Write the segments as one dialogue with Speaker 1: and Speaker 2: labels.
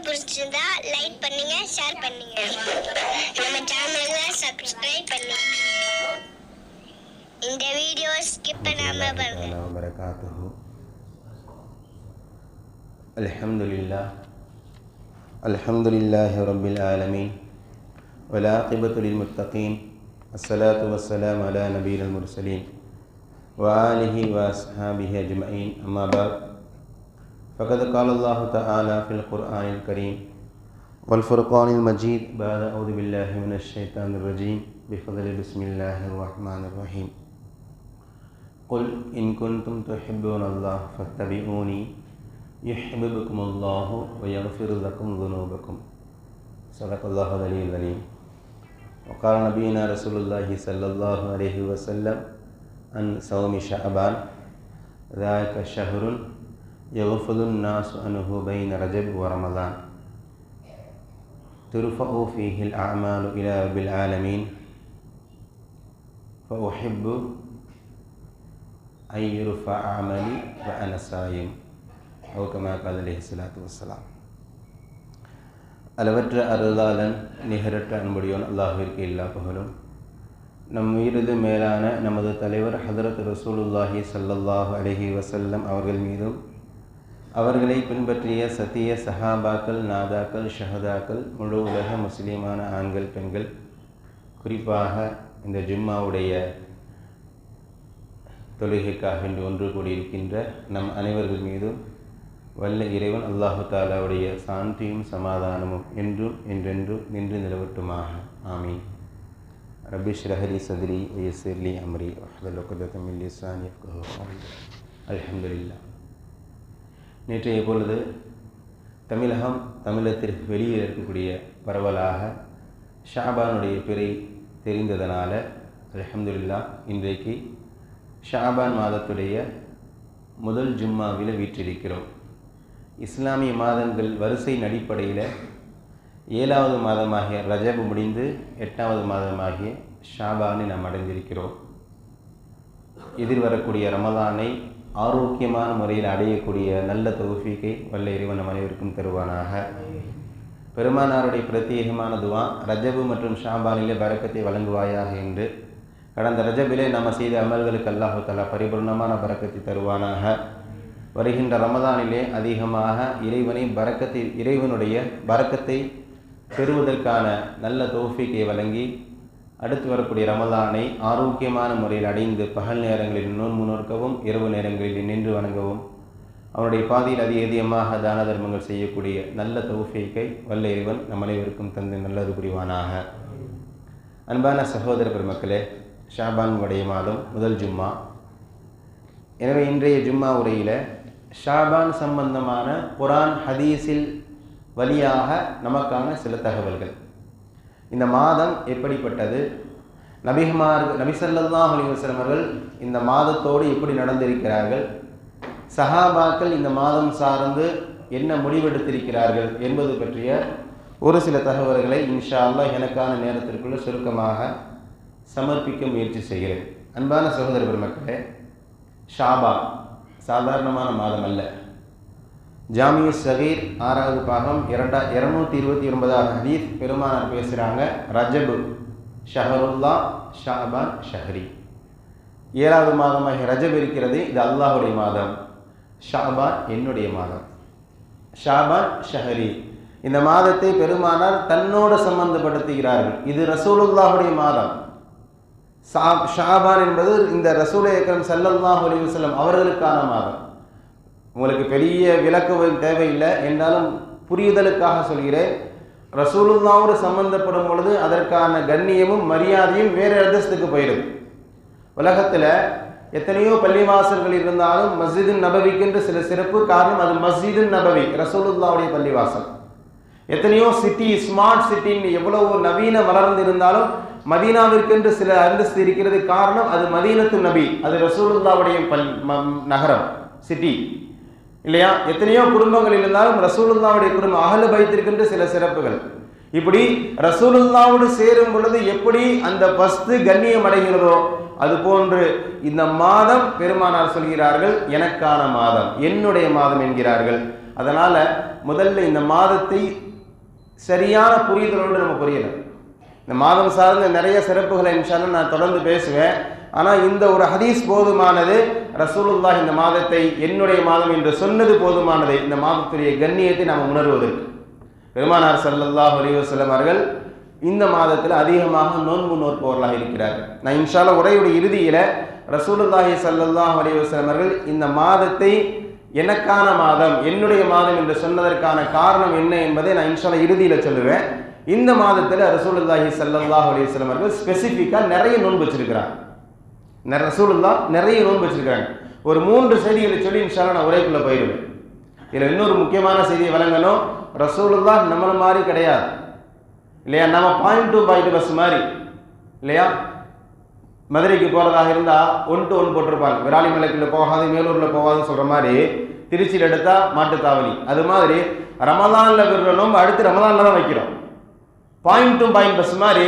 Speaker 1: பிடிச்சிருந்தா லைக் பண்ணுங்க, ஷேர் பண்ணுங்க. நம்ம சேனலை சப்ஸ்கிரைப் பண்ணுங்க. இந்த வீடியோ ஸ்கிப் பண்ணாம பாருங்க.
Speaker 2: அல்ஹம்துலில்லாஹி ரப்பில் ஆலமீன் வல் ஆகிபத்து லில் முத்தகீன் அஸ்ஸலாத்து வஸ்ஸலாமு அலா நபியில் முர்சலீன் வ ஆலிஹி வ அஸ்ஹாபிஹி அஜ்மஈன். அம்மா பஅத். فقد قال الله تعالى في القرآن الكريم والفرقان المجيد بعد أعوذ بالله من الشيطان الرجيم بفضل بسم الله الرحمن الرحيم. قل إن كنتم تحبون الله فاتبعوني يحببكم الله ويغفر لكم ذنوبكم. صدق الله العلي العليم. وقال نبينا رسول الله صلى الله عليه وسلم عن صوم شعبان ذاك شهر يغفل الناس عنه بين رجب ورمضان ترفع فيه الأعمال إلى رب العالمين فأحب أن يرفع عملي وأنا صائم أو كما قال عليه الصلاة والسلام. அளவற்ற அருளாளன் நிகரற்ற அன்புடையோன் அல்லாஹ்விற்கு எல்லா புகழும். நம் உயிரது மேலான நமது தலைவர் ஹதரத் ரசூலுல்லாஹி ஸல்லல்லாஹு அலைஹி வஸல்லம் அவர்கள் மீதும் அவர்களை பின்பற்றிய சத்திய சஹாபாக்கள், நாதாக்கள், ஷஹதாக்கள், முழு உலக முஸ்லீமான ஆண்கள், பெண்கள், குறிப்பாக இந்த ஜும்மாவுடைய தொழுகைக்காக இன்று ஒன்று கூடியிருக்கின்ற நம் அனைவர்கள் மீதும் வல்ல இறைவன் அல்லாஹு தாலாவுடைய சாந்தியும் சமாதானமும் என்றும் என்றென்றும் நின்று நிலவட்டுமாக. ஆமீன். ரப்பி ஷ்ரஹ் லி சத்ரி வ யஸ்ஸிர் லி அம்ரி வஹ்லுல் உக்ததம் மின் லிசானி யஃப்கஹூ கௌலி. அல்ஹம்துலில்லாஹ். நேற்றைய பொழுது தமிழகத்திற்கு வெளியே இருக்கக்கூடிய பரவலாக ஷாபானுடைய பிறை தெரிந்ததனால அல்ஹம்துலில்லாஹ் இன்றைக்கு ஷாபான் மாதத்துடைய முதல் ஜும்மாவில் வீற்றிருக்கிறோம். இஸ்லாமிய மாதங்கள் வரிசையின் அடிப்படையில் 7வது மாதமாகிய ரஜப் முடிந்து 8வது மாதமாகிய ஷாபானை நாம் அடைந்திருக்கிறோம். எதிர்வரக்கூடிய ரமலானை ஆரோக்கியமான முறையில் அடையக்கூடிய நல்ல தௌஃபீக்கை வல்ல இறைவன் நம் அனைவருக்கும் தருவானாக. பெருமானாருடைய பிரத்யேகமான துவா, ரஜபு மற்றும் ஷாபானிலே பரக்கத்தை வழங்குவாயாக என்று கடந்த ரஜபிலே நம்ம செய்த அமல்களுக்கு அல்லாஹு தஆலா பரிபூர்ணமான பரக்கத்தை தருவானாக. வருகின்ற ரமதானிலே அதிகமாக இறைவனுடைய பரக்கத்தை பெறுவதற்கான நல்ல தௌஃபீக்கை வழங்கி அடுத்து வரக்கூடிய ரமலானை ஆரோக்கியமான முறையில் அடைந்து பகல் நேரங்களில் நோன்பு நோற்கவும், இரவு நேரங்களில் நின்று வணங்கவும், அவனுடைய பாதையில் அதிகமாக தான தர்மங்கள் செய்யக்கூடிய நல்ல தௌஃபீக்கை வல்ல இறைவன் நம் அனைவருக்கும் தந்து நல்லது புரிவானாக. அன்பான சகோதர பெருமக்களே, ஷாபான் உடைய மாதம் முதல் ஜும்மா. எனவே இன்றைய ஜும்மா உரையில் ஷாபான் சம்பந்தமான குர்ஆன் ஹதீஸில் வழியாக நமக்கான சில தகவல்கள். இந்த மாதம் எப்படிப்பட்டது, நபி ஸல்லல்லாஹு அலைஹி வஸல்லம் அவர்கள் இந்த மாதத்தோடு எப்படி நடந்திருக்கிறார்கள், சஹாபாக்கள் இந்த மாதம் சார்ந்து என்ன முடிவெடுத்திருக்கிறார்கள் என்பது பற்றிய ஒரு சில தகவல்களை இன்ஷா அல்லாஹ் எனக்கான நேரத்திற்குள்ள சுருக்கமாக சமர்ப்பிக்க முயற்சி செய்கிறேன். அன்பான சகோதர பெருமக்களே, ஷாபான் சாதாரணமான மாதம் அல்ல. ஜாமியு ஸகீர் 6வது பாகம் 229வது ஹதீஸ் பெருமானார் பேசுகிறாங்க. ரஜபு ஷஹருல்லா ஷாபான் ஷஹரி. 7வது மாதமாக ரஜப் இருக்கிறது, இது அல்லாஹுடைய மாதம். ஷாபான் என்னுடைய மாதம். ஷாபான் ஷஹரி. இந்த மாதத்தை பெருமானார் தன்னோடு சம்பந்தப்படுத்துகிறார்கள். இது ரசூலுல்லாஹுடைய மாதம். ஷாபான் என்பது இந்த ரசூல் அக்ரம் ஸல்லல்லாஹு அலைஹி வஸல்லம் அவர்களுக்கான மாதம். உங்களுக்கு பெரிய விளக்கம் தேவையில்லை, என்றாலும் புரியுதலுக்காக சொல்கிறேன். ரசூலுல்லாவோடு சம்பந்தப்படும் பொழுது அதற்கான கண்ணியமும் மரியாதையும் வேறு அந்தஸ்துக்கு போயிடுது. உலகத்தில் எத்தனையோ பள்ளிவாசல்கள் இருந்தாலும் மஸ்ஜிது நபவிக்கென்று சில சிறப்பு. காரணம், அது மஸ்ஜிது நபவி, ரசூலுல்லாவுடைய பள்ளிவாசல். எத்தனையோ சிட்டி, ஸ்மார்ட் சிட்டின்னு எவ்வளவு நவீன வளர்ந்து இருந்தாலும் மதீனாவிற்கென்று சில அந்தஸ்து இருக்கிறது. காரணம், அது மதீனத்து நபி, அது ரசூலுல்லாவுடைய நகரம், சிட்டி இல்லையா? எத்தனையோ குடும்பங்கள் இருந்தாலும் ரசூலுல்லாவுடைய குடும்பம் அஹ்லு பைத்திற்கென்று சில சிறப்புகள். இப்படி ரசூலுல்லாவோடு சேரும் பொழுது எப்படி அந்த பஸ்து கண்ணியம் அடைகிறதோ அதுபோன்று இந்த மாதம் பெருமானார் சொல்கிறார்கள் எனக்கான மாதம், என்னுடைய மாதம் என்கிறார்கள். அதனால் முதல்ல இந்த மாதத்தை சரியான புரிதலோடு நம்ம புரியணும். இந்த மாதம் சார்ந்த நிறைய சிறப்புகளை இன்ஷால்லா நான் தொடர்ந்து பேசுவேன். ஆனால் இந்த ஒரு ஹதீஸ் போதுமானது. ரசூலுல்லாஹ் இந்த மாதத்தை என்னுடைய மாதம் என்று சொன்னது போதுமானது இந்த மாதத்துடைய கண்ணியத்தை நாம் உணர்வதற்கு. பெருமானார் ஸல்லல்லாஹு அலைஹி வஸல்லம் அவர்கள் இந்த மாதத்தில் அதிகமாக நோன்பு நோற்பவர்களாக இருக்கிறார்கள். நான் இன்ஷால்லா உரையுடைய இறுதியில் ரசூலுல்லாஹி ஸல்லல்லாஹு அலைஹி வஸல்லம் அவர்கள் இந்த மாதத்தை எனக்கான மாதம், என்னுடைய மாதம் என்று சொன்னதற்கான காரணம் என்ன என்பதை நான் இன்ஷால்லா இறுதியில் சொல்லுவேன். இந்த மாதத்தில் ரசூலுல்லாஹி ஸல்லல்லாஹு அலைஹி வஸல்லம் அவர்கள் ஸ்பெசிஃபிக்காக நிறைய நோன்பு வச்சிருக்கிறாங்க. ரசூலுல்லாஹ் நிறைய நோன்பு வச்சிருக்கிறாங்க. ஒரு 3 செய்திகளை சொல்லி இன்ஷால்லா நான் உரைக்குள்ளே போயிடுவேன். இதில் இன்னொரு முக்கியமான செய்தியை வழங்கணும். ரசூலுல்லாஹ் நம்மளை மாதிரி கிடையாது இல்லையா? நம்ம பாயிண்ட் டு பாயிண்ட் பஸ் மாதிரி இல்லையா? மதுரைக்கு போகிறதாக இருந்தால் 1 to 1 போட்டிருப்பாங்க. விராலிமலைக்குள்ள போகாது, மேலூரில் போகாதுன்னு சொல்கிற மாதிரி திருச்சியில் எடுத்தால் மாட்டுத்தாவணி. அது மாதிரி ரமலானில் விடுற நோம்பு அடுத்து ரமலானில் தான் வைக்கிறோம். பாயிண்ட் டு பாயிண்ட் பஸ் மாதிரி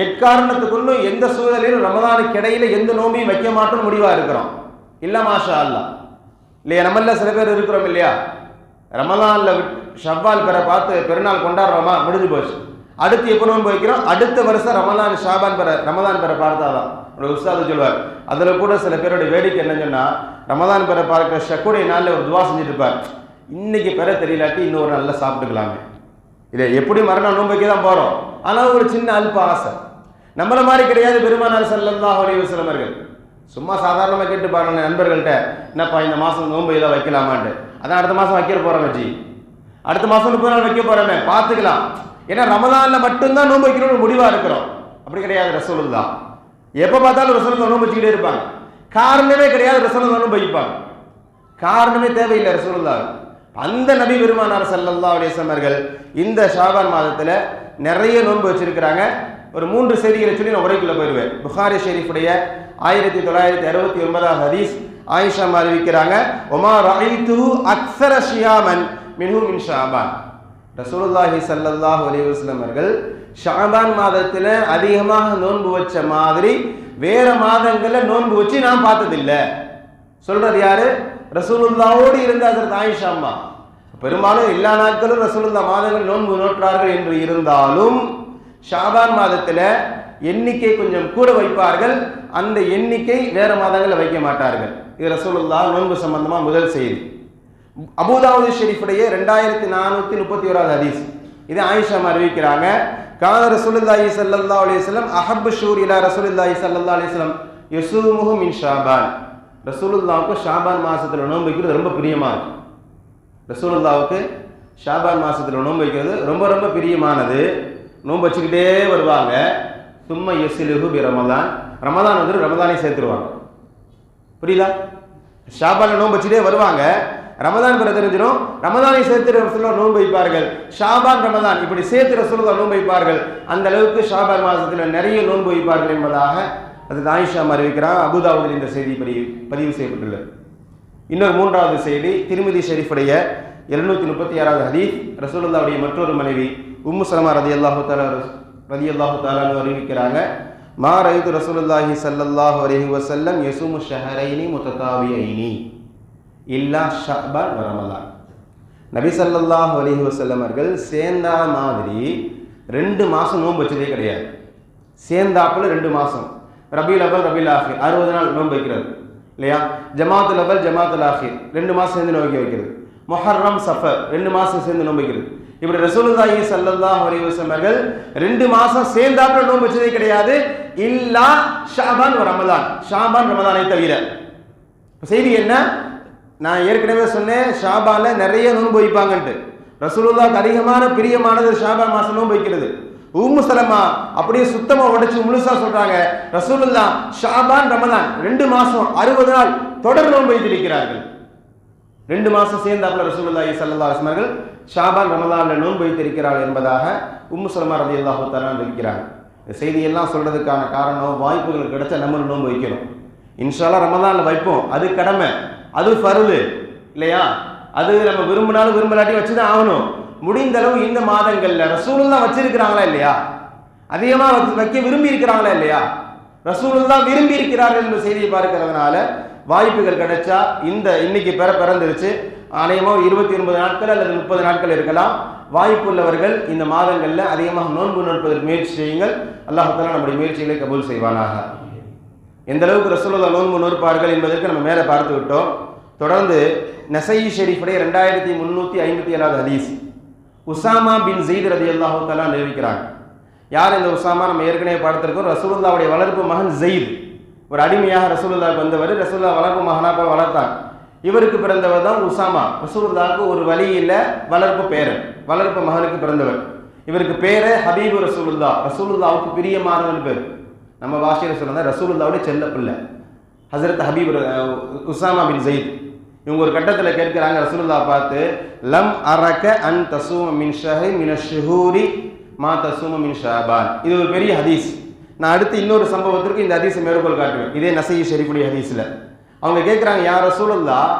Speaker 2: எக்காரணத்துக்குள்ளும் எந்த சூழலிலும் ரமலானுக்கு இடையில எந்த நோம்பையும் வைக்க மாட்டோம் முடிவாக இருக்கிறோம். இல்லை மாஷா அல்லா இல்லையா? நம்மள சில பேர் இருக்கிறோம் இல்லையா? ரமலானில் ஷவ்வால் பெற பார்த்து பெருநாள் கொண்டாடுறோமா, முடிஞ்சு போச்சு. அடுத்து எப்போ நோன்பு வைக்கிறோம்? அடுத்த வருஷம் ரமலான் பெற பார்த்தாதான். ஒரு உஸ்தாது சொல்வார், அதில் கூட சில பேரோட வேடிக்கை என்னன்னு சொன்னால், ரமலான் பெற பார்க்குற ஷக்குடைய நாளில் ஒரு துவா செஞ்சுட்டு இருப்பார், இன்னைக்கு பெற தெரியலாட்டி இன்னொரு நல்லா சாப்பிட்டுக்கலாமே. இதை எப்படி மறுநாள் நோன்பு வைக்க தான் போகிறோம். ஆனால் ஒரு சின்ன அல்ப ஆசை. நம்மள மாதிரி கிடையாது பெருமானார் ஸல்லல்லாஹு அலைஹி வஸல்லம் அவர்கள். சும்மா சாதாரணமாக கேட்டு பாருங்க நண்பர்கள்ட்ட, என்னப்பா இந்த மாதம் நோன்பு ஏதாவது வைக்கலாமான்ட்டு. அதான் அடுத்த மாதம் வைக்கிற போகிறோம் வச்சு, அடுத்த மாதம் 30 நாள் வைக்க போகிறோமே, பார்த்துக்கலாம். ஏன்னா ரமலானில் மட்டும்தான் நோன்பு வைக்கணும்னு முடிவாக இருக்கிறோம். அப்படி கிடையாது. ரசூலுல்லாஹ் எப்போ பார்த்தாலும் ரசூலுல்லாஹ் நோன்பு வச்சுக்கிட்டே இருப்பாங்க. காரணமே கிடையாது. ரசூலுல்லாஹ் நோன்பு வைப்பாங்க. காரணமே தேவையில்லை. ரசூலுல்லாஹ் அந்த நபி பெருமானார் ஸல்லல்லாஹு அலைஹி வஸல்லம் அவர்கள் இந்த ஷாபான் மாதத்தில் நிறைய நோன்பு வச்சிருக்கிறாங்க. ஒரு 3 செய்திகளை சொல்லி நான் உரைக்குள்ள போயிடுவேன். புகாரி ஷெரீஃபுடைய 1969 ஹதீஸ் ஆயிஷா அறிவிக்கிறாங்க, ஒமா ரஅய்து அக்ஸர ஷியாமன் மின்ஹு மின் ஷாபான். ரசூலுல்லாஹி ஸல்லல்லாஹு அலைஹி வஸல்லம் அவர்கள் ஷாபான் மாதத்தில் அதிகமாக நோன்பு வச்ச மாதிரி வேற மாதங்களில் நோன்பு வச்சு நான் பார்த்ததில்லை. சொல்றது யாரு? ரசூலுல்லாஹோடு இருந்த ஹஜ்ரத் ஆயிஷா அம்மா. பெரும்பாலும் எல்லா நாட்களும் ரசூலுல்லாஹ் மாதங்கள் நோன்பு நோற்றார்கள் என்று இருந்தாலும் ஷாபான் மாதத்தில் எண்ணிக்கை கொஞ்சம் கூட வைப்பார்கள். அந்த எண்ணிக்கை வேற மாதங்களில் வைக்க மாட்டார்கள். இது ரசூலுல்லாஹ் நோன்பு சம்பந்தமாக முதல் செய்தி. அபூதாவுத் ஷெரீஃபுடைய 2431 ஹதீஸ். இது ஆயிஷா அறிவிக்கிறாங்க, கான ரசூலுல்லாஹி ஸல்லல்லாஹு அலைஹி வஸல்லம் அஹப்பு ஷூர் இலா ரசூலுல்லாஹி ஸல்லல்லாஹு அலைஹி வஸல்லம் யஸூமுஹு மின் ஷாபான். ரசூலுல்லாஹ்வுக்கு ஷாபான் மாசத்தில் நோன்பு வைக்கிறது ரொம்ப பிரியமா இருக்கு. ரசூலுல்லாஹ்வுக்கு ஷாபான் மாசத்தில் நோன்பு வைக்கிறது ரொம்ப ரொம்ப பிரியமானது. நோன்பு வச்சுக்கிட்டே வருவாங்க. சும்மா யஸ்லுஹு பி ரமலான், ரமலான் வந்து ரமலானை சேர்த்துருவாங்க. புரியுதா? ஷாபான் நோன்பு வச்சுட்டே வருவாங்க. ரமலான் பிற தெரிஞ்சிடும், ரமலானை சேர்த்து ரசூலுல்லாஹ் நோன்பு வைப்பார்கள். ஷாபான் ரமலான் இப்படி சேர்த்து ரசூலுல்லாஹ் நோன்பு வைப்பார்கள். அந்த அளவுக்கு ஷாபான் மாசத்தில் நிறைய நோன்பு வைப்பார்கள் என்பதாக அது ஆயிஷா அறிவிக்கிறார். அபூதாவுதில் இந்த செய்தி பதிவு செய்யப்பட்டுள்ளது. இன்னொரு 3வது செய்தி திர்மிதி ஷெரீஃபுடைய 736 ஹதீஸ். ரசூலுல்லாஹ்வுடைய மற்றொரு மனைவி உம்மு சலமா ரலியல்லாஹு தஆலா அறிவிக்கிறாங்க, மா ரஅய்து ரசூலுல்லாஹி ஸல்லல்லாஹு அலைஹி வஸல்லம் யஸூமு ஷஹரைனி முத்ததாபியைனி இல்லா ஷஅபான் வ ரமலான். நபி ஸல்லல்லாஹு அலைஹி வஸல்லம் அவர்கள் சேர்ந்தா மாதிரி 2 மாதம் நோன்பு வச்சதே கிடையாது. சேர்ந்தாப்புல 2 மாதம், ரபீல் அவல் ரபீல் ஆஹிர் 60 நாள் நோன்பு வைக்கிறது இல்லையா? ஜமாத்துல் அவல் ஜமாத்துல் ஆஹிர் 2 மாதம் சேர்ந்து நோன்பு வைக்கிறது. முஹர்ரம் சஃபர் 2 மாதம் சேர்ந்து நோன்பு வைக்கிறது. இப்படி ரசூலுல்லாஹி ஸல்லல்லாஹு அலைஹி வஸல்லம் அவர்கள் 2 மாதம் சேர்ந்தாப்புல நோன்பு வச்சதே கிடையாது. இல்லா ஷஅபான் வ ரமலான், ஷாபான் ரமலானை தவிர. செய்தி என்ன? நான் ஏற்கனவே சொன்னேன், ஷாபான்ல நிறைய நோன்பு வைப்பாங்கன்ட்டு. ரசூலுல்லாஹ்க்கு அதிகமான பிரியமானது ஷாபான் மாசம் நோன்பு வைக்கிறது. உம்மு சலமா அப்படியே சுத்தமா உடைச்சு முழுசா சொல்றாங்க, ரசூலுல்லாஹ் ஷாபான் ரமலான் 2 மாசம் 60 நாள் தொடர் நோன்பு வைத்திருக்கிறார்கள். 2 மாசம் சேர்ந்தாப்புல ரசூலுல்லாஹி ஸல்லல்லாஹு அலைஹி வஸல்லம் ஷாபான் ரமலான்ல நோன்பு வைத்திருக்கிறார்கள் என்பதாக உம்மு சலமா ரலியல்லாஹு தஆலா இருக்கிறாங்க. இந்த செய்தியெல்லாம் சொல்றதுக்கான காரணம், வாய்ப்புகள் கிடைச்சா நம்ம நோன்பு வைக்கணும். இன்ஷா அல்லாஹ் ரமலான்ல வைப்போம், அது கடமை, அது ஃபர்து இல்லையா? அது நம்ம விரும்பினாலும் விரும்பலாட்டி வச்சுதான் ஆகணும். முடிந்த அளவு இந்த மாதங்கள்ல ரசூலுல்லாஹ் வச்சிருக்கிறாங்களா இல்லையா? அதிகமாக வைக்க விரும்பி இருக்கிறாங்களா இல்லையா? ரசூலுல்லாஹ் விரும்பி இருக்கிறார்கள் என்ற செய்தியை பார்க்கிறதுனால வாய்ப்புகள் கிடைச்சா இந்த இன்னைக்கு பிறந்துருச்சு, அநேகமாக 29 நாட்கள் அல்லது 30 நாட்கள் இருக்கலாம். வாய்ப்புள்ளவர்கள் இந்த மாதங்களில் அதிகமாக நோன்பு நோற்பதற்கு முயற்சி செய்யுங்கள். அல்லாஹ் தஆலா நம்முடைய முயற்சிகளை கபூல் செய்வானாக. எந்த அளவுக்கு ரசூலுல்லாஹ் நோன்பு நோற்பார்கள் என்பதற்கு நம்ம மேலே பார்த்து விட்டோம். தொடர்ந்து நஸஈ ஷெரீஃபுடைய 2357வது ஹதீஸ், உசாமா பின் ஸெய்த் ரலியல்லாஹு தஆலா அறிவிக்கிறாங்க. யார் இந்த உசாமா? நம்ம ஏற்கனவே பார்த்திருக்கோம். ரசூலுல்லாஹ்வுடைய வளர்ப்பு மகன் ஸெய்த், ஒரு அடிமையாக ரசூலுல்லாஹ்வுக்கு வந்தவர். ரசூலுல்லாஹ் வளர்ப்பு மகனாக போல வளர்த்தாங்க. இவருக்கு பிறந்தவர் தான் உசாமா. ரசூலுல்லாஹ்வுக்கு ஒரு வழியில் வளர்ப்பு பேரன், வளர்ப்பு மகனுக்கு பிறந்தவர். இவருக்கு பேரு ஹபீபு ரசூலுல்லாஹ், ரசூலுல்லாஹ்வுக்கு பிரியமானவன் பேர். நம்ம பாஷையில் சொன்னா ரசூலுல்லாஹ்வுடைய செல்ல பிள்ளை ஹஸரத் ஹபீப் உசாமா பின் ஸெய்த். இவங்க ஒரு கட்டத்தில் கேட்கிறாங்க ரசூலுல்லாஹ் பார்த்து, லம் அரக அன் தசூம மின் ஷஹரி மின ஷுஹூரி மா தசூம மின் ஷாபான். இது ஒரு பெரிய ஹதீஸ். நான் அடுத்து இன்னொரு சம்பவத்திற்கு இந்த ஹதீஸை மேற்கோள் காட்டுவேன். இதே நஸஈ ஷெரீஃபுடைய ஹதீஸில் அவங்க கேட்குறாங்க, யா ரசூலுல்லாஹ்,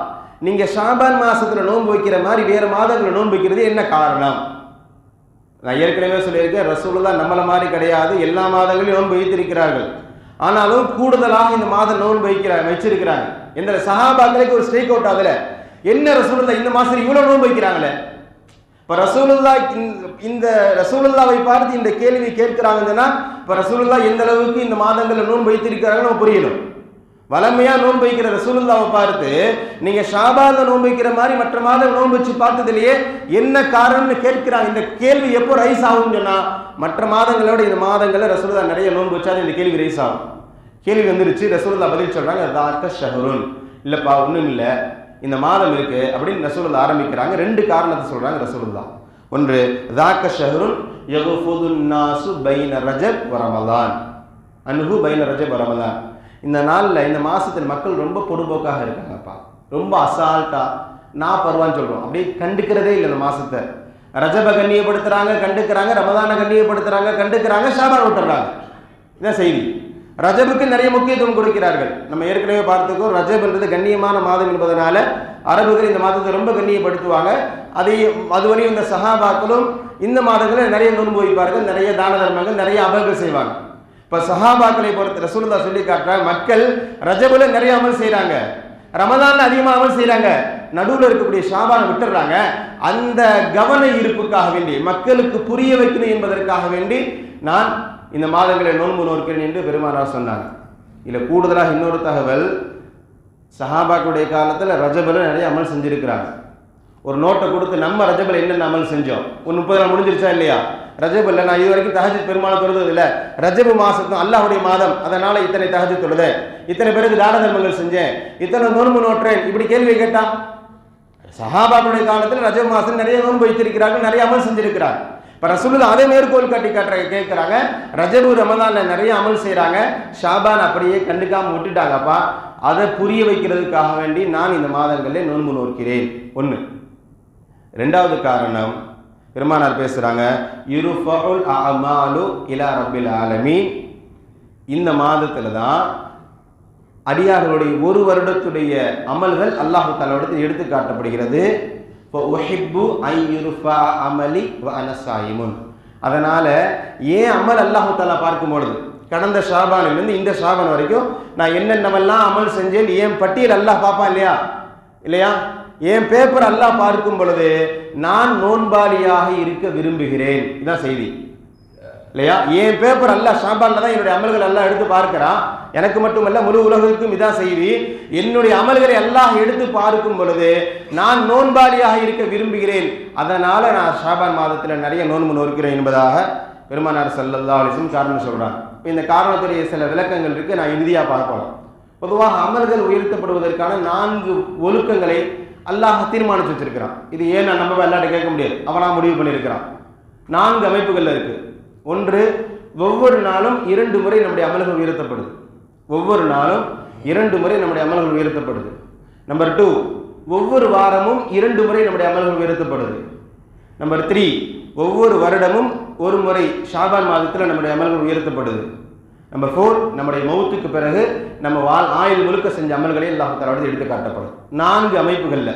Speaker 2: நீங்கள் ஷாபான் மாதத்தில் நோன்பு வைக்கிற மாதிரி வேறு மாதங்களில் நோன்பு வைக்கிறது என்ன காரணம்? நான் ஏற்கனவே சொல்லியிருக்கேன், ரசூலுல்லாஹ் நம்மளை மாதிரி கிடையாது, எல்லா மாதங்களையும் நோன்பு வைத்திருக்கிறார்கள். ஆனாலும் கூடுதலாக இந்த மாதம் நோன்பு வச்சிருக்கிறாங்க. எந்த சஹாபாக்களுக்கு ஒரு ஸ்ட்ரைக் அவுட் ஆகல, என்ன ரசூலுல்லாஹ் இந்த மாதம் இவ்வளோ நோன்பு வைக்கிறாங்களே. இப்போ ரசூலுல்லாஹ் இந்த ரசூலுல்லாவை பார்த்து இந்த கேள்வி கேட்கிறாங்கன்னா இப்போ ரசூலுல்லாஹ் எந்த அளவுக்கு இந்த மாதங்களில் நோன்பு வைத்திருக்கிறாங்கன்னு நம்ம புரியணும். வளமையா நோன்பு வைக்கிற ரசூலுல்லாவை பார்த்து நீங்க ஷாபான்ல நோன்பு வைக்கிற மாதிரி மற்ற மாதம் நோன்பு வச்சு பார்த்ததுலயே என்ன காரணம்னு கேட்கிறாங்க. இந்த கேள்வி எப்போ ரைஸ் ஆகும்னு சொன்னா, மற்ற மாதங்களோட இந்த மாதங்கள்ல ரசூலுல்லாஹ் நிறைய நோன்பு வச்சாலும் இந்த கேள்வி ரைஸ் ஆகும். கேள்வி வந்துருச்சு, ரசூலுல்லாஹ் பதில் சொல்றாங்க, தாக்க ஷஹருன், இல்லப்பா ஒண்ணும் இல்லை, இந்த மாதம் இருக்கு அப்படின்னு ரசூலுல்லாஹ் ஆரம்பிக்கிறாங்க. ரெண்டு காரணத்தை சொல்றாங்க ரசூலுல்லாஹ். ஒன்று, தாக்க ஷஹருன் யகுஃபுதுன் நாசு பைன ரஜப் வ ரமலான் அன்ஹு பைன ரஜப் வ ரமலான். இந்த நாளில் இந்த மாதத்தில் மக்கள் ரொம்ப பொடுபோக்காக இருக்காங்கப்பா, ரொம்ப அசால்ட்டா, நான் பருவான்னு சொல்கிறோம், அப்படியே கண்டுக்கிறதே இல்லை. இந்த மாதத்தை ரஜபை கண்ணியப்படுத்துகிறாங்க, கண்டுக்கிறாங்க, ரமதானை கண்ணியப்படுத்துகிறாங்க, கண்டுக்கிறாங்க, ஷாபான் விட்டுறாங்க. இதான் செய்தி. ரஜபுக்கு நிறைய முக்கியத்துவம் கொடுக்கிறார்கள். நம்ம ஏற்கனவே பார்த்துக்கோ, ரஜப்ன்றது கண்ணியமான மாதம் என்பதனால அரபுகள் இந்த மாதத்தை ரொம்ப கண்ணியப்படுத்துவாங்க. அதுவரையும் இந்த சஹாபாக்களும் இந்த மாதங்களில் நிறைய நோன்பு வைப்பார்கள், நிறைய தான தர்மங்கள், நிறைய அமல்கள் செய்வாங்க. இப்போ சஹாபாக்களை பொறுத்து ரசூலுல்லாஹ் சொல்லி காட்டுறாங்க, மக்கள் ரஜபுல நிறைய அமல் செய்கிறாங்க, ரமதான்ல அதிகமாக அமல் செய்கிறாங்க, நடுவில் இருக்கக்கூடிய ஷாபானை விட்டுறாங்க. அந்த கவன ஈர்ப்புக்காக வேண்டி, மக்களுக்கு புரிய வைக்கணும் என்பதற்காக வேண்டி நான் இந்த மாதங்களை நோன்பு நோக்கிறேன் என்று பெருமானார் சொன்னாங்க. இதில் கூடுதலாக இன்னொரு தகவல், சஹாபாக்களுடைய காலத்தில் ரஜபுல நிறைய அமல் செஞ்சிருக்கிறாங்க. ஒரு நோட்டை கொடுத்து நம்ம ரஜபுல என்னென்ன அமல் செஞ்சோம், ஒரு 30 நாள் முடிஞ்சிருச்சா இல்லையா? ரஜபுல்ல நான் இது வரைக்கும் தஹஜ்ஜுத் பெருமாள் தொழுது இல்லை, ரஜபு மாசத்தும் அல்லாஹ்வுடைய மாதம், அதனால இத்தனை தஹஜ்ஜுத் தொழுதேன், இத்தனை பேருக்கு தான தர்மங்கள் செஞ்சேன், இத்தனை நோன்பு நோற்றேன், இப்படி கேள்வி கேட்டான். சஹாபாக்களுடைய காலத்தில் ரஜபு மாசம் நிறைய நோன்பு வைத்திருக்கிறார்கள், நிறைய அமல் செஞ்சிருக்கிறாங்க. இப்போ ரசூலுல்லாஹ் அதை மேற்கோள் காட்டி கேட்குறாங்க, ரஜபு ரமதான்ல நிறைய அமல் செய்கிறாங்க, ஷாபான் அப்படியே கண்டுக்காம விட்டுட்டாங்கப்பா, அதை புரிய வைக்கிறதுக்காக வேண்டி நான் இந்த மாதங்களில் நோன்பு நோக்கிறேன். ஒன்று. ரெண்டாவது காரணம், பெருமானார் பேசுறாங்க, யுர்ஃபஉல் அஅமாலு இலா ரப்பில் ஆலமீன். இந்த மாதத்துல தான் அடியார்களுடைய ஒரு வருடத்துடைய அமல்கள் அல்லாஹ் தஆலாவிடத்தில் எடுத்து காட்டப்படுகிறது. ஃபஉஹிப்பு அன் யுர்ஃபா அமலி வ அன ஸாயிமுன். அதனால ஏன் அமல் அல்லாஹ் தஆலா பார்க்கும்பொழுது கடந்த ஷாபானிலிருந்து இந்த ஷாபான் வரைக்கும் நான் என்னென்னவெல்லாம் அமல் செஞ்சேன், ஏன் பட்டியல் அல்லாஹ் பார்ப்பான் இல்லையா? இல்லையா? என் பேப்பர் அல்லாஹ் பார்க்கும் பொழுது நான் நோன்பாளியாக இருக்க விரும்புகிறேன். இதான் செய்தி இல்லையா? என் பேப்பர் அல்லாஹ் ஷாபான்ல தான் என்னுடைய அமல்கள் அல்லாஹ் எடுத்து பார்க்கிறான். எனக்கு மட்டுமல்ல முழு உலகத்துக்கும் இதான் செய்தி. என்னுடைய அமல்களை அல்லாஹ் எடுத்து பார்க்கும் பொழுது நான் நோன்பாளியாக இருக்க விரும்புகிறேன், அதனால நான் ஷாபான் மாதத்தில் நிறைய நோன்பு நோக்கிறேன் என்பதாக பெருமானார் ஸல்லல்லாஹு அலைஹி வஸல்லம் காரணம் சொல்றாங்க. இந்த காரணத்துடைய சில விளக்கங்கள் இருக்கு, நான் இறுதியாக பார்ப்போம். பொதுவாக அமல்கள் உயர்த்தப்படுவதற்கான 4 ஒழுக்கங்களை அல்லாஹ் தீர்மானித்து வச்சிருக்கிறான். இது ஏன் நம்ம எல்லாட்ட கேட்க முடியாது, அவனா முடிவு பண்ணியிருக்கிறான். 4 அமைப்புகள் இருக்கு. ஒன்று, ஒவ்வொரு நாளும் 2 முறை நம்முடைய அமல்கள் உயர்த்தப்படுது. ஒவ்வொரு நாளும் 2 முறை நம்முடைய அமல்கள் உயர்த்தப்படுது. நம்பர் 2, ஒவ்வொரு வாரமும் 2 முறை நம்முடைய அமல்கள் உயர்த்தப்படுது. நம்பர் 3, ஒவ்வொரு வருடமும் 1 முறை ஷாபான் மாதத்தில் நம்முடைய அமல்கள் உயர்த்தப்படுது. நம்பர் 4, நம்முடைய மௌத்துக்கு பிறகு நம்ம ஆயுள் முழுக்க செஞ்ச அமல்களை அல்லாஹ் தஆலா எடுத்து காட்டப்படும். 4 அமைப்புகளில்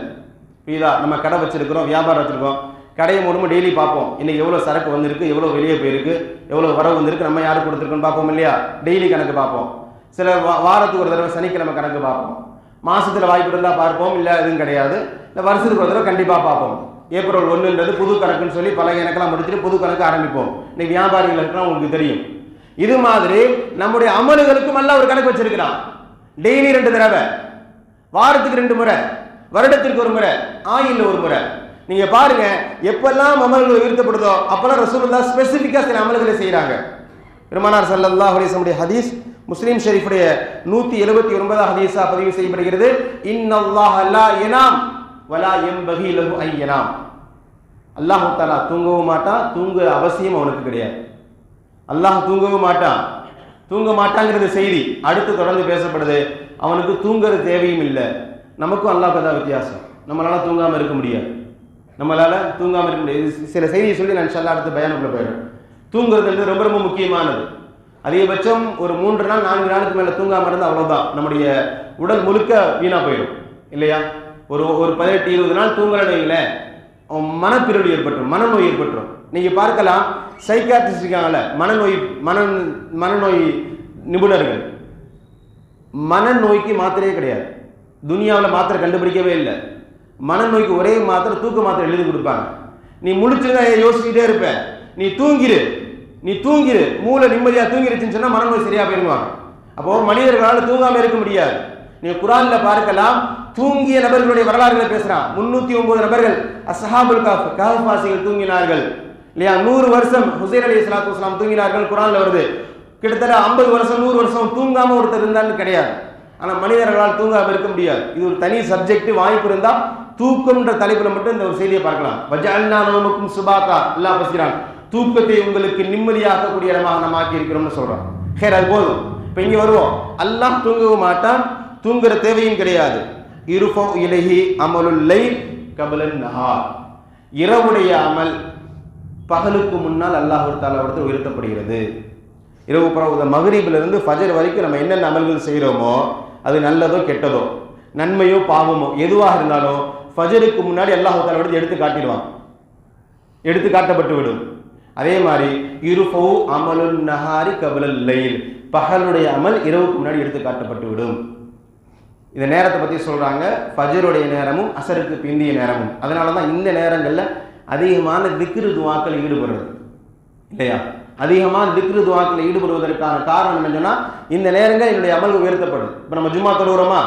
Speaker 2: இதா நம்ம கடை வச்சிருக்கிறோம், வியாபாரம் வச்சிருக்கோம், கடையை மூலமாக டெய்லி பார்ப்போம், இன்னைக்கு எவ்வளோ சரக்கு வந்திருக்கு, எவ்வளோ வெளியே போயிருக்கு, எவ்வளோ வரவு வந்திருக்கு, நம்ம யாருக்கு கொடுத்துருக்கோன்னு பார்ப்போம் இல்லையா? டெய்லி கணக்கு பார்ப்போம். சில வாரத்துக்கு ஒரு தடவை சனிக்கிழமை கணக்கு பார்ப்போம். மாசத்துல வாய்ப்பு இருந்தால் பார்ப்போம், இல்லை எதுவும் கிடையாது. இந்த வருஷத்துக்கு ஒரு தடவை கண்டிப்பாக பார்ப்போம். ஏப்ரல் 1ன்றது புது கணக்குன்னு சொல்லி பல கணக்கெல்லாம் முடிச்சுட்டு புது கணக்கு ஆரம்பிப்போம். இன்னைக்கு வியாபாரிகள் இருக்கலாம், உங்களுக்கு தெரியும். இது மாதிரி நம்முடைய அமல்களுக்கும் எல்லாம் ஒரு கணக்கு வச்சிருக்கிறான். டெய்லி 2 தடவை, வாரத்துக்கு 2 முறை, வருடத்திற்கு 1 முறை, ஆயுள்ல 1 முறை. நீங்க பாருங்க, எப்பெல்லாம் அமல்கள் உயர்த்தப்படுதோ அப்பெல்லாம் ரசூலுல்லாஹ் ஸ்பெசிபிக்கா சில அமல்களை செய்யறாங்க. பெருமானார் ஸல்லல்லாஹு அலைஹி வஸல்லம் ஹதீஸ் முஸ்லிம் ஷரீஃபுடைய 179வது ஹதீஸா பதிவு செய்யப்படுகிறது. இன்னல்லாஹ லா யனாம் வலா யம்பகி லஹு அன் யனாம். அல்லாஹ் தஆலா தூங்கவும் மாட்டான், தூங்க அவசியம் அவனுக்கு கிடையாது. அல்லாஹ் தூங்கவும் மாட்டான், தூங்க மாட்டாங்கிறது செய்தி. அடுத்து தொடர்ந்து பேசப்படுது, அவனுக்கு தூங்குற தேவையும் இல்லை. நமக்கும் அல்லாஹ்க்கு தான் வித்தியாசம். நம்மளால தூங்காம இருக்க முடியாது, நம்மளால தூங்காம இருக்க முடியாது. சில செய்தியை சொல்லி நான் இன்ஷா அல்லாஹ் அடுத்து பயானுக்குள்ள போயிடுறேன். தூங்குறது ரொம்ப ரொம்ப முக்கியமானது. அதிகபட்சம் ஒரு 3 நாள் 4 நாளுக்கு மேல தூங்காம இருந்தால் அவ்வளவுதான், நம்முடைய உடல் முழுக்க வீணா போயிடும் இல்லையா? ஒரு 18-20 நாள் தூங்கலன்னு மனப்பிரடி ஏற்பட்டுரும், மனநோய் ஏற்பட்டுரும். நீங்க பார்க்கலாம், சைக்காட்ரிஸ்ட் இருக்காங்கல்ல, மனநோய் நிபுணர்கள், மனநோய்க்கு மாத்திரையே கிடையாது. துனியாவில் மாத்திரை கண்டுபிடிக்கவே இல்லை. மனநோய்க்கு ஒரே மாத்திரை, தூக்க மாத்திரை எழுதி கொடுப்பாங்க. நீ முழிச்சுதான் யோசிச்சுட்டே இருப்ப, நீ தூங்கிரு, மூளை நிம்மதியா தூங்கிருச்சுன்னு சொன்னா மனநோய் சரியா போயிருவாங்க. அப்போ மனிதர்களால் தூங்காம இருக்க முடியாது. நீங்க குர்ஆன்ல பார்க்கலாம், தூங்கிய நபர்களுடைய வரலாறுகளை பேசுறான். 309 நபர்கள் அஸ்ஹாபுல் கஹஃப், கஹஃப் வாசிகள் தூங்கினார்கள் இல்லையா? 100 வருஷம் ஹுசைன் அலைஹிஸ்ஸலாத்து வஸலாம் தூங்கினார்கள், குர்ஆன்ல வருது. கிட்டத்தட்ட 50 வருஷம் 100 வருஷம் தூங்காம ஒருத்தர் இருந்தான்னு கிடையாது. ஆனா மனிதர்களால் தூங்காம இருக்க முடியாது. இது ஒரு தனி சப்ஜெக்ட். வாய்ப்பு இருந்தா தூக்கம்ன்ற தலைப்புல மட்டும் இந்த ஒரு செய்தியை பார்க்கலாம். வஜஅல்னா நௌமக்கும் சுபாகா, அல்லாஹ் பேசுறான், தூக்கத்தை உங்களுக்கு நிம்மதியாக்கக்கூடிய இடமாக நாம் ஆக்கி இருக்கிறோம்னு சொல்றான். ஹேர், அது போதும். இப்ப இங்க வருவோம். அல்லாஹ் தூங்கவும் மாட்டான், தூங்குற தேவையும் கிடையாது. இருஃபு இலைஹி அமலுல் லைல் கபலன் நஹார். இரவுடைய அமல் பகலுக்கு முன்னால் அல்லாஹ் தஆலாவிடத்தில் உயர்த்தப்படுகிறது. இரவு பிறகு மக்ரிபில இருந்து ஃபஜர் வரைக்கும் நம்ம என்னென்ன அமல்கள் செய்கிறோமோ, அது நல்லதோ கெட்டதோ, நன்மையோ பாவமோ எதுவாக இருந்தாலும் ஃபஜருக்கு முன்னாடி அல்லாஹ் தஆலாவிடத்தில் எடுத்து காட்டப்பட்டு விடும். அதே மாதிரி இருஃபு அமலுன் நஹாரி கபலல் லைல், பகலுடைய அமல் இரவுக்கு முன்னாடி எடுத்து காட்டப்பட்டு விடும். இந்த நேரத்தை பற்றி சொல்கிறாங்க, ஃபஜருடைய நேரமும் அசருக்கு பிந்திய நேரமும். அதனால தான் இந்த நேரங்களில் அதிகமான திக்ரு துவாக்கள் ஈடுபடுறது இல்லையா? அதிகமான திக்ரு துவாக்கள் ஈடுபடுவதற்கான காரணம் என்னன்னா, இந்த நேரங்கள் என்னுடைய அமல் உயர்த்தப்படும். இப்போ நம்ம ஜும்மா தொழுகிறோமா,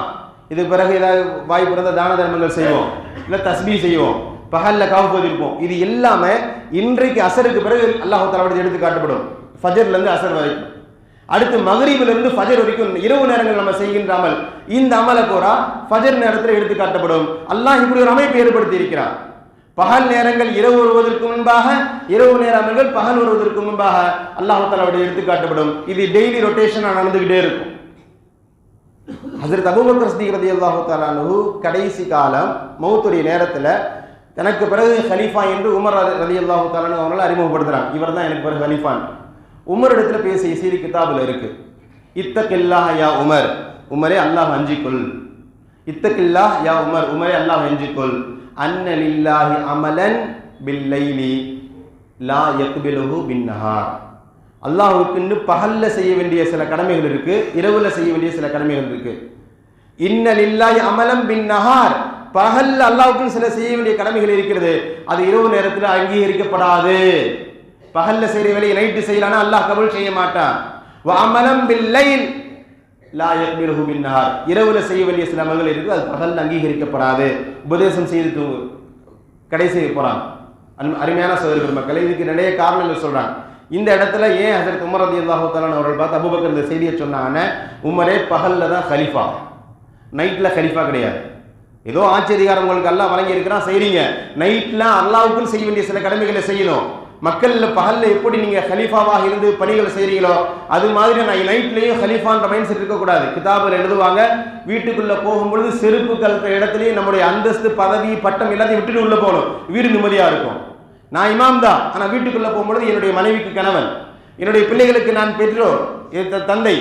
Speaker 2: இதுக்கு பிறகு ஏதாவது வாய்ப்பு இருந்தால் தான தர்மங்கள் செய்வோம், இல்லை தஸ்பீ செய்வோம், பகலில் காவுப்பது இருப்போம். இது எல்லாமே இன்றைக்கு அசருக்கு பிறகு அல்லாஹ் தஆலாவிடத்தில் எடுத்து காட்டப்படும். ஃபஜர்லேருந்து அசர் வரைக்கும், அடுத்து மக்ரிபிலிருந்து ஃபஜர் வரைக்கும் இரவு நேரங்கள் நம்ம செய்கின்ற அமல், இந்த அமலை பூரா ஃபஜர் நேரத்தில் எடுத்து காட்டப்படும். அல்லாஹ் இப்படி ஒரு அமைப்பை ஏற்படுத்தி இருக்கிறார். பகல் நேரங்கள் இரவு வருவதற்கு முன்பாக, இரவு நேர அமல்கள் பகல் வருவதற்கு முன்பாக அல்லாஹ் தஆலாவுடைய எடுத்து காட்டப்படும். இது டெய்லி ரொட்டேஷனா நடந்துகிட்டே இருக்கும். ஹஜ்ரத் அபூபக்கர் சித்திக் ரலியல்லாஹு தஆலா அன்ஹு கடைசி காலம் மௌத்துடைய நேரத்தில் தனக்கு பிறகு ஹலீஃபா என்று உமர் ரலியல்லாஹு தஆலா அன்ஹு அவர்களை அறிமுகப்படுத்துறாங்க. இவர் தான் எனக்கு பிறகு ஹலீஃபான். உமர் இடத்துல பேசிய செய்தி கிதாபில் இருக்கு. இத்தகில்லாஹ் யா உமர், உமரே அல்லாஹ் அஞ்சிக்கொள். இத்தகில்லாஹ் யா உமர், உமரே அல்லாஹ் அஞ்சிக்கொள். அன்ன லில்லாஹி அமலன் பில்லைலி லா யக்பிலுஹு பின்னஹார். அல்லாஹ்வுக்கு பகல்ல செய்ய வேண்டிய சில கடமைகள் இருக்கு, இரவுல செய்ய வேண்டிய சில கடமைகள் இருக்கு. இன்ன லில்லாஹி அமலம் பின்னஹார், பகல்ல அல்லாஹ்வுக்கு சில செய்ய வேண்டிய கடமைகள் இருக்கிறது, அது இரவு நேரத்தில் அங்கீகரிக்கப்படாது. பகல்ல செய்யற வேலையை நைட்டு செய்யலானா அல்லாஹ் கபூல் செய்ய மாட்டான். வ அமலம் பில்லைல் லா யக்பிலுஹு பின்னஹார், இரவுல செய்ய வேண்டிய சில அமல்கள் இருக்கு, அது பகல்ல அங்கீகரிக்கப்படாது. உபதேசம் செய்து தூங்கு கடை செய்ய போறான். அருமையான சகோதரர்கள் மக்களே, இதுக்கு நிறைய காரணங்கள் சொல்றாங்க. இந்த இடத்துல ஏன் ஹஜ்ரத் உமர் ரலியல்லாஹு தஆலா அவர்கள் பார்த்து அபூபக்கர் இந்த செய்தியை சொன்னாங்க, உமரே பகல்ல தான் கலீஃபா, நைட்ல கலீஃபா கிடையாது. ஏதோ ஆட்சி அதிகாரம் உங்களுக்கு அல்லாஹ் வழங்கி இருக்கிறான், செய்றீங்க. நைட்ல அல்லாஹ்வுக்கு செய்ய வேண்டிய சில கடமைகளை செய்யணும். மக்கள் பகல்ல எப்படி நீங்க கலீஃபாவாக இருந்து பணிகளை செய்றீங்களோ அது மாதிரி நான் நைட்லயும் கலீஃபான்ற மைண்ட் செட் இருக்கக்கூடாது. கிதாபில் எழுதுவாங்க, வீட்டுக்குள்ள போகும்பொழுது செருப்பு கலத்த இடத்துலயும் நம்முடைய அந்தஸ்து பதவி பட்டம் எல்லாத்தையும் விட்டுட்டு உள்ள போகணும், வீடு நிம்மதியா இருக்கும். நான் இமாம் தான், ஆனா வீட்டுக்குள்ள போகும்பொழுது என்னுடைய மனைவிக்கு கணவன், என்னுடைய பிள்ளைகளுக்கு நான் பெற்றோர், தந்தை.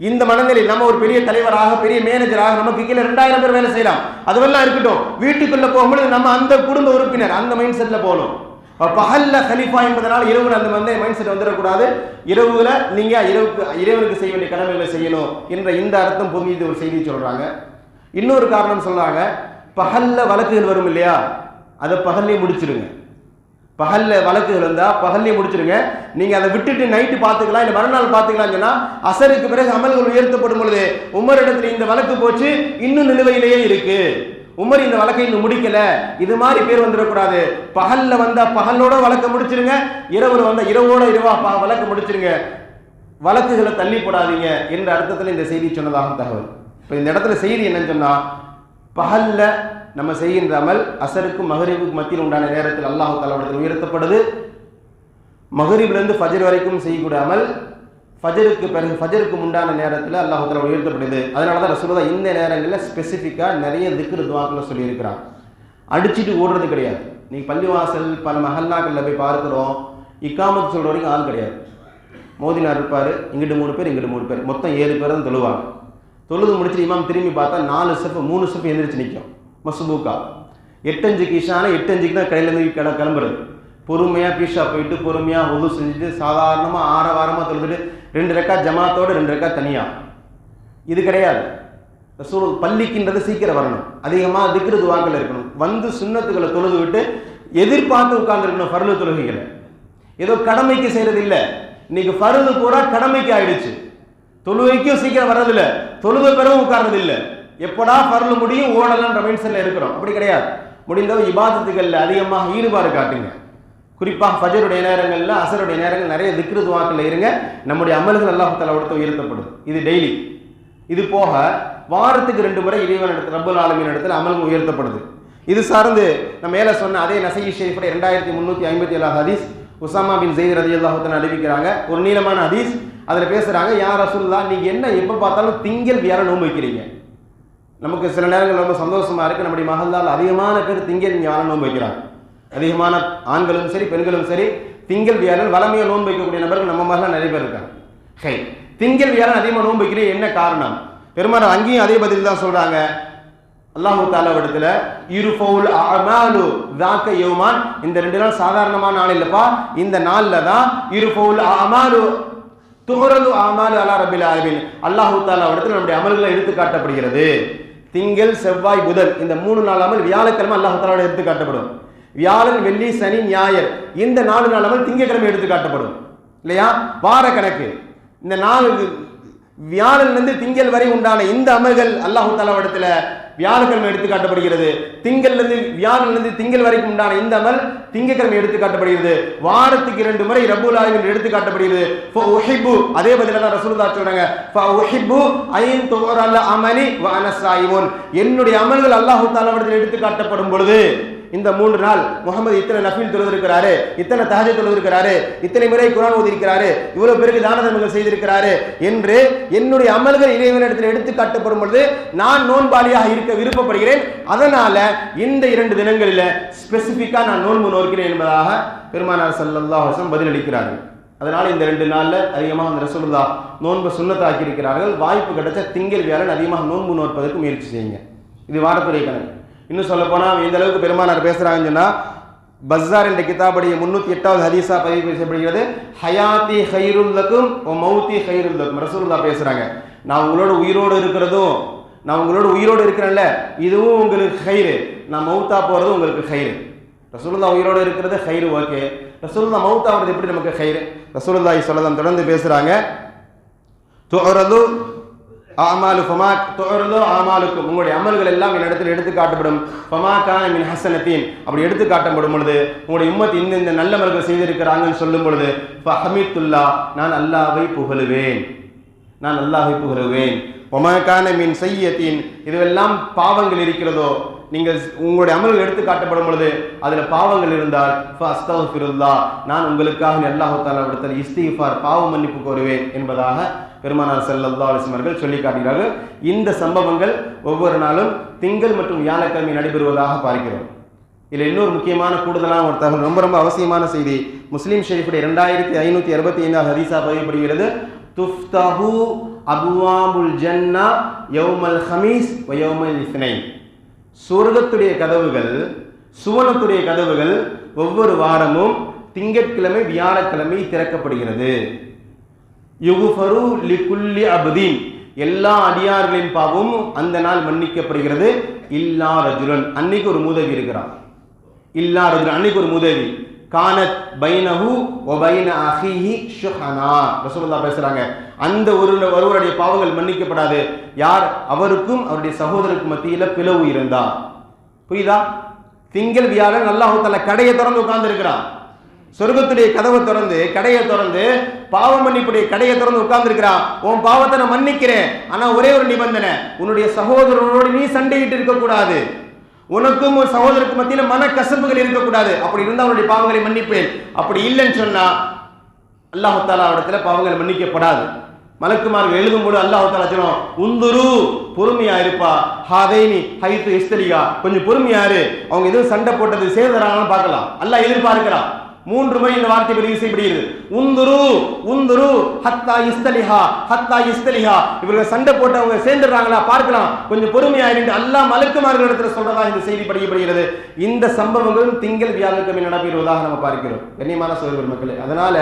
Speaker 2: இந்த மனநிலையில் நம்ம ஒரு பெரிய தலைவராக பெரிய மேனேஜராக நமக்கு கீழே 2000 பேர் வேலை செய்யலாம், அதுவெல்லாம் இருக்கட்டும். வீட்டுக்குள்ள போகும்பொழுது நம்ம அந்த குடும்ப உறுப்பினர் அந்த மைண்ட் செட்ல போகணும். பகல்ல கலீஃபா என்பதனால இரவுல அந்த மைண்ட் செட் வந்துடக்கூடாது. இரவுல நீங்க இறைவனுக்கு செய்ய வேண்டிய கடமைகளை செய்யணும் என்ற இந்த அர்த்தம் பொங்கி ஒரு செய்தி சொல்றாங்க. இன்னொரு காரணம் சொல்றாங்க, பகல்ல வழக்குகள் வரும் இல்லையா, அதை பகல்லே முடிச்சிருங்க. பகல்ல வழக்குகள் இருந்தா பகல்லே முடிச்சிருங்க. நீங்க அதை விட்டுட்டு நைட்டு பார்த்துக்கலாம், இல்லை மறுநாள் பார்த்துக்கலாம் சொன்னா அசருக்கு பிறகு அமல்கள் உயர்த்தப்படும் பொழுது உமர் இடத்துல இந்த வழக்கு போச்சு, இன்னும் நிலுவையிலேயே இருக்கு, உமர் இந்த வழக்கை இன்னும் முடிக்கல, இது மாதிரி பேர் வந்துடக்கூடாது. பகல்ல வந்தா பகலோட வழக்க முடிச்சிருங்க, இரவு வந்தா இரவோட இரவா வழக்க முடிச்சிருங்க, வழக்குகளை தள்ளி போடாதீங்க என்ற அர்த்தத்தில் இந்த செய்தி சொன்னதாக தகவல். இப்போ இந்த இடத்துல செய்தி என்னன்னு சொன்னா, பகல்ல நம்ம செய்கின்ற அமல் அசருக்கும் மகரிபுக்கு மத்தியில் உண்டான நேரத்தில் அல்லாஹ் தஆலாவிடத்தில் உயர்த்தப்படுது. மகரிபிலிருந்து ஃபஜர் வரைக்கும் செய்யக்கூடிய அமல் ஃபஜருக்கு பிறகு ஃபஜருக்கு உண்டான நேரத்தில் அல்லாஹ் தஆலா உயர்த்தப்படுது. அதனால தான் ரசூலுல்லாஹ் இந்த நேரங்களில் ஸ்பெசிஃபிக்காக நிறைய திக்ர் துஆக்களை சொல்லியிருக்கிறாங்க. அடிச்சுட்டு ஓடுறது கிடையாது. நீங்கள் பள்ளிவாசல் பல மஹல்லாக்களில் போய் பார்க்குறோம், இக்காமத்து சொல்கிற வரைக்கும் ஆள் கிடையாது. மோதினார் இருப்பார், இங்கிட்டு 3 பேர் இங்கிட்டு 3 பேர், மொத்தம் 7 பேர் தான் தொழுவாங்க. தொழுது முடிச்சுட்டு இமாம் திரும்பி பார்த்தா 4 ஸ்டெப் 3 ஸ்டெப் எந்திரிச்சு நிற்கும் மசுபூக்கா. 8:05 இஷானா 8:05 தான் கடையிலேருந்து கிளம்புறது. பொறுமையாக பீஷா போயிட்டு பொறுமையாக உது செஞ்சுட்டு சாதாரணமாக ஆரவாரமாக தொழுதுட்டு 2 ரக்காத் ஜமாத்தோடு 2 ரக்காத் தனியாக. இது கிடையாது. பள்ளிக்குன்றது சீக்கிரம் வரணும், அதிகமாக திக்ரு துஆக்கள் இருக்கணும், வந்து சுன்னத்துக்களை தொழுது விட்டு எதிர்பார்த்து உட்கார்ந்துருக்கணும். ஃபர்லு தொழுகைகளை ஏதோ கடமைக்கு செய்கிறது இல்லை. இன்னைக்கு ஃபர்லு பூரா கடமைக்கு ஆயிடுச்சு. தொழுகைக்கும் சீக்கிரம் வர்றதில்லை, தொழுத பிறகு உட்கார்றது இல்லை. எப்படா ஃபர்லு முடியும் ஓடலான்ற மைண்ட் செட்டில் இருக்கிறோம். அப்படி கிடையாது. முடிந்தவரை இபாதத்துகளில் அதிகமாக ஈடுபாடு காட்டுங்க. குறிப்பாக ஃபஜருடைய நேரங்களில் அசருடைய நேரங்கள் நிறைய திக்ரு துஆக்கள் இருங்க. நம்முடைய அமல்கள் அல்லாஹ் தஆலா விட்டு உயர்த்தப்படுது. இது டெய்லி. இது போக வாரத்துக்கு 2 முறை இறைவன் இடத்துல ரப்பல் ஆலமீன் இடத்துல அமல்கள் உயர்த்தப்படுது. இது சார்ந்து நம்ம மேலே சொன்ன அதே நசஈ ஷரீஃபுடைய 2357 ஹதீஸ் உசாமா பின் ஸெய்த் ரலியல்லாஹு தஆலா அறிவிக்கிறாங்க. ஒரு நீளமான ஹதீஸ். அதில் பேசுகிறாங்க, யா ரசூலுல்லாஹ், நீங்கள் என்ன எப்போ பார்த்தாலும் திங்கள் வியாழன் நோன்பு வைக்கிறீங்க? நமக்கு சில நேரங்கள் ரொம்ப சந்தோஷமாக இருக்குது. நம்முடைய மஹல்லால் அதிகமான பேர் திங்கள் வியாழன் நோன்பு வைக்கிறாங்க. அதிகமான ஆண்களும் சரி பெண்களும் சரி திங்கள் வியாழன் வளமையாக நோன்பு வைக்கக்கூடிய நபர்கள் நம்ம மஹல்லால் நிறைய பேர் இருக்காங்க. ஹை, திங்கள் வியாழன் அதிகமாக நோன்பு வைக்கிறீங்க, என்ன காரணம்? பெருமானார் அங்கேயும் அதே பதில் தான் சொல்கிறாங்க. அல்லாஹு தஆலா இடத்துல யுர்ஃபவுல் அமாலு ஸாக யௌமான், இந்த 2 நாள் சாதாரணமான நாள் இல்லப்பா, இந்த நாளில் தான் யுர்ஃபவுல் அமாலு துஹரது அமாலு அலா ரப்பில் ஆலமீன், அல்லாஹு தஆலா இடத்துல நம்முடைய அமல்களை எடுத்து காட்டப்படுகிறது. திங்கள் செவ்வாய் புதன் இந்த 3 நாள் அமல் வியாழக்கிழமை அல்லாஹு தஆலா எடுத்து காட்டப்படும். வியாழன் வெள்ளி சனி ஞாயிறு இந்த 4 நாள் அமல் திங்கட்கிழமை எடுத்து காட்டப்படும் இல்லையா? வார கணக்கு. இந்த 4 வியாழன்லேருந்து திங்கள் வரை உண்டான இந்த அமல்கள் அல்லாஹு தஆலா இடத்துல வியாழக்கிழமை எடுத்து காட்டப்படுகிறது. வியாழன்லேருந்து திங்கள் வரைக்கும் உண்டான இந்த அமல் திங்கட்கிழமை எடுத்து காட்டப்படுகிறது. வாரத்துக்கு 2 முறை ரப்பல் ஆலமீன் எடுத்து காட்டப்படுகிறது. ஃபஉஹிப்பு, அதே பதில தான் ரசூலுல்லாஹ் சொல்றாங்க, ஃபஉஹிப்பு ஐன் துரல் அமலி வ அன ஸாயிமுன், என்னுடைய அமல்கள் அல்லாஹ் தஆலா இடத்தில் எடுத்து காட்டப்படும் பொழுது இந்த 3 நாள் முகமது இத்தனை நஃபில் தொழுதிருக்கிறாரு, இத்தனை தஹஜ்ஜுத் தொழுதிருக்கிறாரு, இத்தனை முறை குர்ஆன் ஓதியிருக்கிறாரு, இவ்வளவு பேருக்கு தான தர்மங்கள் செய்திருக்கிறாரு என்று என்னுடைய அமல்கள் இறைவனிடத்தில் எடுத்து காட்டப்படும் பொழுது நான் நோன்பாளியாக இருக்க விருப்பப்படுகிறேன். அதனால இந்த 2 தினங்களில் ஸ்பெசிஃபிக்காக நான் நோன்பு நோக்கிறேன் என்பதாக பெருமானார் ஸல்லல்லாஹு அலைஹி வஸல்லம் பதிலளிக்கிறார்கள். அதனால இந்த 2 நாளில் அதிகமாக அந்த ரசூலுல்லாஹ் நோன்பு சுன்னத்தாக்கி இருக்கிறார்கள். வாய்ப்பு கிடைச்ச திங்கள் வியாழன் அதிகமாக நோன்பு நோற்பதற்கு முயற்சி செய்யுங்க. இது வாரத்துடைய கணக்கு. இன்னும் சொல்ல போனால் எந்த அளவுக்கு பெருமானார் பேசுகிறாங்கன்னு சொன்னால், பஸார் என்ற கிதாபுடைய 308வது ஹதீஸா பதிவு செய்யப்படுகிறது. ஹயாத்தி ஹைருல் லக்கும் வ மௌத்தி ஹைருல் லக்கும். ரசூலுல்லாஹ் பேசுகிறாங்க, நான் உங்களோட உயிரோடு இருக்கிறதும், நான் உங்களோட உயிரோடு இருக்கிறேன்ல, இதுவும் உங்களுக்கு ஹைரு, நான் மௌத்தா போகிறதும் உங்களுக்கு ஹைரு. ரசூலுல்லாஹ் உயிரோடு இருக்கிறது ஹைரு, ஓகே. ரசூலுல்லாஹ் மௌத்தா போகிறது எப்படி நமக்கு ஹைரு? ரசூலுல்லாஹி ஸல்லல்லாஹு அலைஹி தொடர்ந்து பேசுகிறாங்க, துஅரது அமாலு ஃபமா துஅரது அமாலுக்கும், உங்களுடைய அமல்கள் எல்லாம் என்னிடத்தில் எடுத்து காட்டப்படும். ஃபமா கான மின் ஹஸனத்தின், அப்படி எடுத்து காட்டப்படும் பொழுது உங்களுடைய உம்மத் இந்த நல்ல அமல்கள் செய்திருக்கிறாங்கன்னு சொல்லும் பொழுது ஃபஹமித்துல்லாஹ், நான் அல்லாஹ்வை புகழுவேன், நான் அல்லாஹ்வை புகழுவேன். ஃபமா கான மின் ஸய்யத்தின், இதுவெல்லாம் பாவங்கள் இருக்கிறதோ, நீங்கள் உங்களுடைய அமல்கள் எடுத்து காட்டப்படும் பொழுது அதில் பாவங்கள் இருந்தால் ஃபஅஸ்தக்ஃபிருல்லாஹ், நான் உங்களுக்காக அல்லாஹ் தஆலா விடத்தில் இஸ்திக்ஃபார் பாவ மன்னிப்பு கோருவேன் என்பதாக பெருமானார் ஸல்லல்லாஹு அலைஹி வஸல்லம் சொல்லி காட்டுகிறார்கள். இந்த சம்பவங்கள் ஒவ்வொரு நாளும் திங்கள் மற்றும் வியாழக்கிழமை நடைபெறுவதாக பார்க்கிறோம். இதில் இன்னொரு முக்கியமான கூடுதலான ஒரு தகவல், ரொம்ப ரொம்ப அவசியமான செய்தி. முஸ்லீம் ஷரீஃபுடைய 2565 ஹதீஸா பதிவுபடுகிறது. துஃப்தஹு அபுவாபுல் ஜன்னா யௌமல் ஹமீஸ் வ யௌமல் இஸ்னைன், சொர்க்கத்துடைய கதவுகள், சுவனத்துடைய கதவுகள் ஒவ்வொரு வாரமும் திங்கட்கிழமை வியாழக்கிழமை திறக்கப்படுகிறது. யுகுஃபரு லிகுல்லி அப்தீன், எல்லா அடியார்களின் பாவமும் அந்த நாள் மன்னிக்கப்படுகிறது. இல்லா ரஜுலன், அன்னைக்கு ஒரு மூதவி இருக்கிறான். இல்லா ரஜுலன், அன்னைக்கு ஒரு மூதவி. கானத் பைனஹு வ பைன அஹீஹி ஷுஹனா, ரசூலுல்லாஹ் பேசுறாங்க. அந்த ஒருவருடைய பாவங்கள் மன்னிக்கப்படாது யார் அவருக்கும் அவருடைய சகோதரருக்கு மத்தியில பிளவு இருந்தா. புரியுதா? திங்கள் வியாழன் அல்லாஹ் தஆலா கடையை திறந்து உட்கார்ந்து இருக்கிறான். சொர்க்கத்துடைய கதவை திறந்து கடையை திறந்து பாவ மன்னிப்புடைய கடையை திறந்து உட்கார்ந்து இருக்கிறான். உன் பாவத்தை நான் மன்னிக்கிறேன், ஆனா ஒரே ஒரு நிபந்தனை, உன்னுடைய சகோதரனோடு நீ சண்டையிட்டு இருக்க கூடாது, உனக்கும் ஒரு சகோதரருக்கு மத்தியில மனக்கசப்புகள் இருக்கக்கூடாது. அப்படி இருந்தா அவனுடைய பாவங்களை மன்னிப்பேன். அப்படி இல்லைன்னு சொன்னா அல்லாஹ் தஆலா இடத்துல பாவங்கள் மன்னிக்கப்படாது. மலக்குமார்கள் எழுதும் போது அல்லாஹ் தஆலா சொல்லுவான், உந்துரு, பொறுமையா இருப்பா, ஹாதைனி ஹைத்து இஸ்தலிகா, கொஞ்சம் பொறுமையா இரு, அவங்க எதுவும் சண்டை போட்டது சேர்ந்துறாங்கன்னு பார்க்கலாம். அல்லாஹ் எதிர்பார்க்கிறான். 3 முறை இந்த வார்த்தை பதிவு செய்யப்படுகிறது. உந்துரு உந்துரு ஹத்தா இஸ்தலிஹா, ஹத்தா இஸ்தலிஹா, இவர்கள் சண்டை போட்டவங்க சேர்ந்துடுறாங்களா பார்க்கலாம், கொஞ்சம் பொறுமையா இருந்து அல்லாஹ் மலக்குமார்கள் இடத்துல சொல்றதா இந்த செய்தி படிக்கப்படுகிறது. இந்த சம்பவங்களும் திங்கள் வியாழக்கிழமை நடைபெறுவதாக நம்ம பார்க்கிறோம். கண்ணியமான சகோதர மக்களே, அதனால